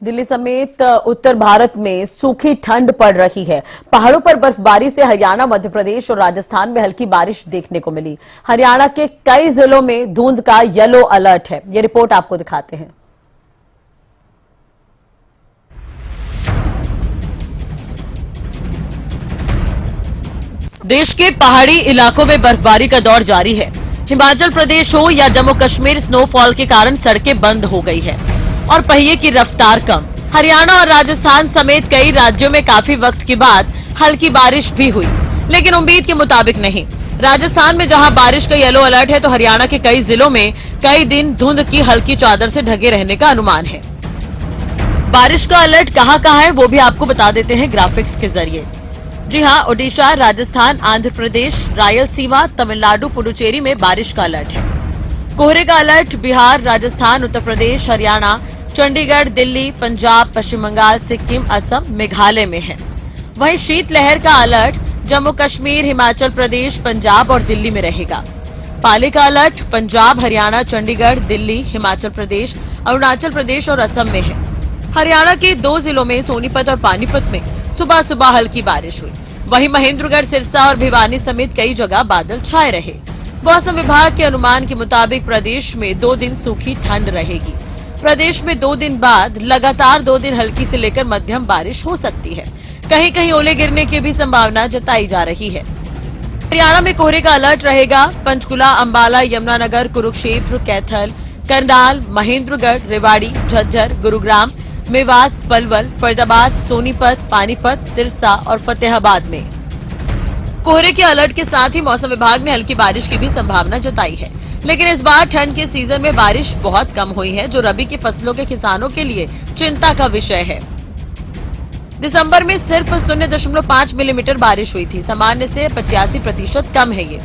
दिल्ली समेत उत्तर भारत में सूखी ठंड पड़ रही है। पहाड़ों पर बर्फबारी से हरियाणा, मध्य प्रदेश और राजस्थान में हल्की बारिश देखने को मिली। हरियाणा के कई जिलों में धुंध का येलो अलर्ट है। ये रिपोर्ट आपको दिखाते हैं। देश के पहाड़ी इलाकों में बर्फबारी का दौर जारी है। हिमाचल प्रदेश हो या जम्मू कश्मीर, स्नोफॉल के कारण सड़कें बंद हो गई है और पहिए की रफ्तार कम। हरियाणा और राजस्थान समेत कई राज्यों में काफी वक्त के बाद हल्की बारिश भी हुई, लेकिन उम्मीद के मुताबिक नहीं। राजस्थान में जहां बारिश का येलो अलर्ट है, तो हरियाणा के कई जिलों में कई दिन धुंध की हल्की चादर से ढके रहने का अनुमान है। बारिश का अलर्ट कहां है वो भी आपको बता देते हैं ग्राफिक्स के जरिए। जी हां, ओडिशा, राजस्थान, आंध्र प्रदेश, रायलसीमा, तमिलनाडु, पुडुचेरी में बारिश का अलर्ट है। कोहरे का अलर्ट बिहार, राजस्थान, उत्तर प्रदेश, हरियाणा, चंडीगढ़, दिल्ली, पंजाब, पश्चिम बंगाल, सिक्किम, असम, मेघालय में है। वहीं शीतलहर का अलर्ट जम्मू कश्मीर, हिमाचल प्रदेश, पंजाब और दिल्ली में रहेगा। पाले का अलर्ट पंजाब, हरियाणा, चंडीगढ़, दिल्ली, हिमाचल प्रदेश, अरुणाचल प्रदेश और असम में है। हरियाणा के 2 जिलों में सोनीपत और पानीपत में सुबह सुबह हल्की बारिश हुई। वहीं महेंद्रगढ़, सिरसा और भिवानी समेत कई जगह बादल छाए रहे। मौसम विभाग के अनुमान के मुताबिक प्रदेश में 2 दिन सूखी ठंड रहेगी। प्रदेश में 2 दिन बाद लगातार 2 दिन हल्की से लेकर मध्यम बारिश हो सकती है। कहीं कहीं ओले गिरने की भी संभावना जताई जा रही है। हरियाणा में कोहरे का अलर्ट रहेगा। पंचकुला, अंबाला, यमुनानगर, कुरुक्षेत्र, कैथल, करनाल, महेंद्रगढ़, रेवाड़ी, झज्जर, गुरुग्राम, मेवात, पलवल, फरीदाबाद, सोनीपत, पानीपत, सिरसा और फतेहाबाद में कोहरे के अलर्ट के साथ ही मौसम विभाग ने हल्की बारिश की भी संभावना जताई है। लेकिन इस बार ठंड के सीजन में बारिश बहुत कम हुई है, जो रबी की फसलों के किसानों के लिए चिंता का विषय है। दिसंबर में सिर्फ 0.5 मिलीमीटर बारिश हुई थी। सामान्य से 85% कम है ये।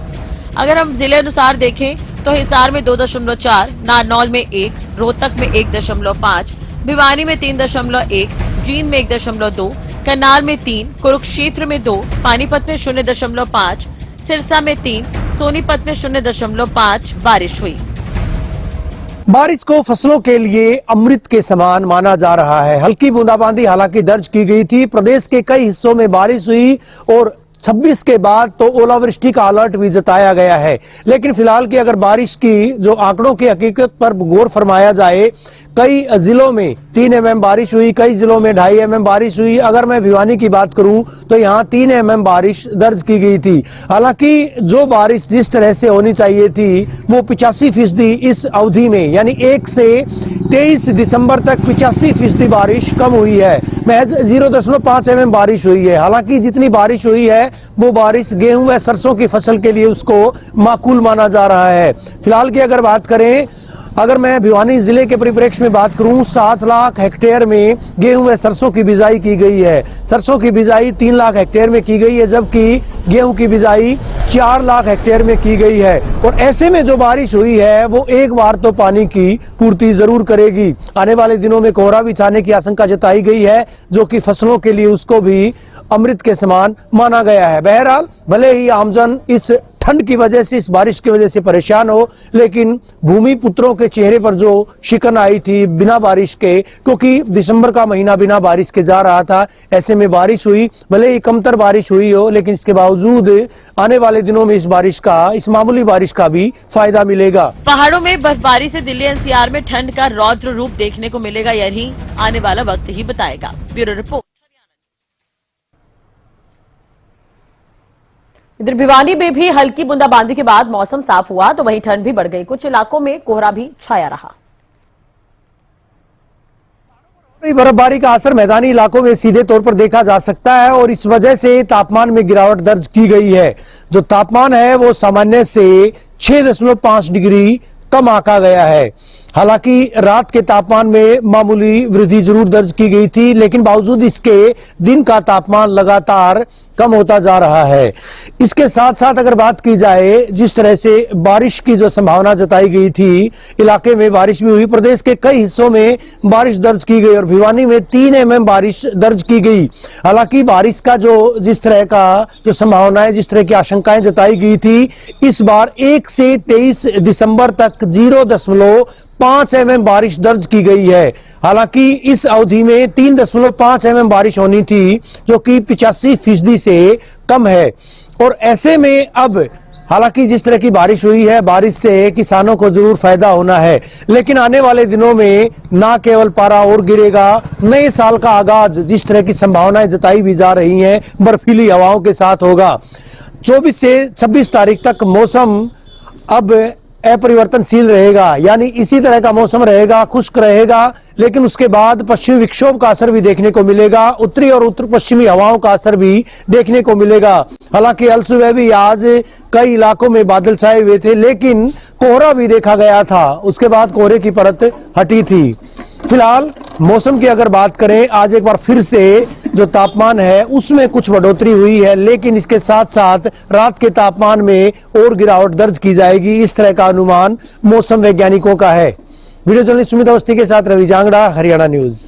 अगर हम जिले अनुसार देखें तो हिसार में 2.4, नारनौल में 1, रोहतक में 1.5, भिवानी में 3.1, जींद में 1.2, करनाल में 3, कुरुक्षेत्र में 2, पानीपत में 0.5, सिरसा में 3, सोनीपत में 0.5 बारिश हुई। बारिश को फसलों के लिए अमृत के समान माना जा रहा है। हल्की बूंदाबांदी हालांकि दर्ज की गई थी। प्रदेश के कई हिस्सों में बारिश हुई और 26 के बाद तो ओलावृष्टि का अलर्ट भी जताया गया है। लेकिन फिलहाल की अगर बारिश की जो आंकड़ों की हकीकत पर गौर फरमाया जाए, कई जिलों में 3 mm बारिश हुई, कई जिलों में 2.5 mm बारिश हुई। अगर मैं भिवानी की बात करूं तो यहां 3 mm बारिश दर्ज की गई थी। हालांकि जो बारिश जिस तरह से होनी चाहिए थी वो 85% इस अवधि में, यानी 1 से 23 दिसंबर तक 85% बारिश कम हुई है। महज 0.5 mm बारिश हुई है। हालांकि जितनी बारिश हुई है वो बारिश गेहूं व सरसों की फसल के लिए उसको माकूल माना जा रहा है। फिलहाल की अगर बात करें, अगर मैं भिवानी जिले के परिप्रेक्ष्य में बात करूं, 7 लाख हेक्टेयर में गेहूं व सरसों की बिजाई की गई है। सरसों की बिजाई 3 लाख हेक्टेयर में की गई है, जबकि गेहूं की बिजाई 4 लाख हेक्टेयर में की गई है। और ऐसे में जो बारिश हुई है वो एक बार तो पानी की पूर्ति जरूर करेगी। आने वाले दिनों में कोहरा भी छाने की आशंका जताई गई है, जो कि फसलों के लिए उसको भी अमृत के समान माना गया है। बहरहाल भले ही आमजन इस ठंड की वजह से, इस बारिश की वजह से परेशान हो, लेकिन भूमि पुत्रों के चेहरे पर जो शिकन आई थी बिना बारिश के, क्योंकि दिसंबर का महीना बिना बारिश के जा रहा था, ऐसे में बारिश हुई। भले ही कमतर बारिश हुई हो, लेकिन इसके बावजूद आने वाले दिनों में इस मामूली बारिश का भी फायदा मिलेगा। पहाड़ों में बर्फबारी से दिल्ली एनसीआर में ठंड का रौद्र रूप देखने को मिलेगा, यही आने वाला वक्त ही बताएगा। Bureau report. इधर भिवानी में भी हल्की बूंदाबांदी के बाद मौसम साफ हुआ, तो वहीं ठंड भी बढ़ गई। कुछ इलाकों में कोहरा भी छाया रहा। बर्फबारी का असर मैदानी इलाकों में सीधे तौर पर देखा जा सकता है और इस वजह से तापमान में गिरावट दर्ज की गई है। जो तापमान है वो सामान्य से 6.5 डिग्री कम आंका गया है। हालांकि रात के तापमान में मामूली वृद्धि जरूर दर्ज की गई थी, लेकिन बावजूद इसके दिन का तापमान लगातार कम होता जा रहा है। इसके साथ साथ अगर बात की जाए, जिस तरह से बारिश की जो संभावना जताई गई थी, इलाके में बारिश भी हुई। प्रदेश के कई हिस्सों में बारिश दर्ज की गई और भिवानी में 3 mm बारिश दर्ज की गई। हालांकि बारिश का जिस तरह का जो संभावना है, जिस तरह की आशंकाएं जताई गई थी, इस बार 1 से 23 दिसंबर तक 0.5 5 mm बारिश दर्ज की गई है। हालांकि इस अवधि में 3.5 mm बारिश होनी थी, जो कि 85% से कम है। और ऐसे में अब हालांकि जिस तरह की बारिश हुई है, बारिश से किसानों को जरूर फायदा होना है, लेकिन आने वाले दिनों में ना केवल पारा और गिरेगा, नए साल का आगाज जिस तरह की संभावनाएं जताई भी जा रही हैं, बर्फीली हवाओं के साथ होगा। 24 से 26 तारीख तक मौसम अब अपरिवर्तनशील रहेगा, यानी इसी तरह का मौसम रहेगा, खुश्क रहेगा, लेकिन उसके बाद पश्चिमी विक्षोभ का असर भी देखने को मिलेगा, उत्तरी और उत्तर पश्चिमी हवाओं का असर भी देखने को मिलेगा। हालांकि अल सुबह भी आज कई इलाकों में बादल छाए हुए थे, लेकिन कोहरा भी देखा गया था, उसके बाद कोहरे की परत हटी थी। फिलहाल मौसम की अगर बात करें, आज एक बार फिर से जो तापमान है उसमें कुछ बढ़ोतरी हुई है, लेकिन इसके साथ साथ रात के तापमान में और गिरावट दर्ज की जाएगी, इस तरह का अनुमान मौसम वैज्ञानिकों का है। वीडियो जर्नलिस्ट सुमित अवस्थी के साथ रवि जांगड़ा, हरियाणा न्यूज।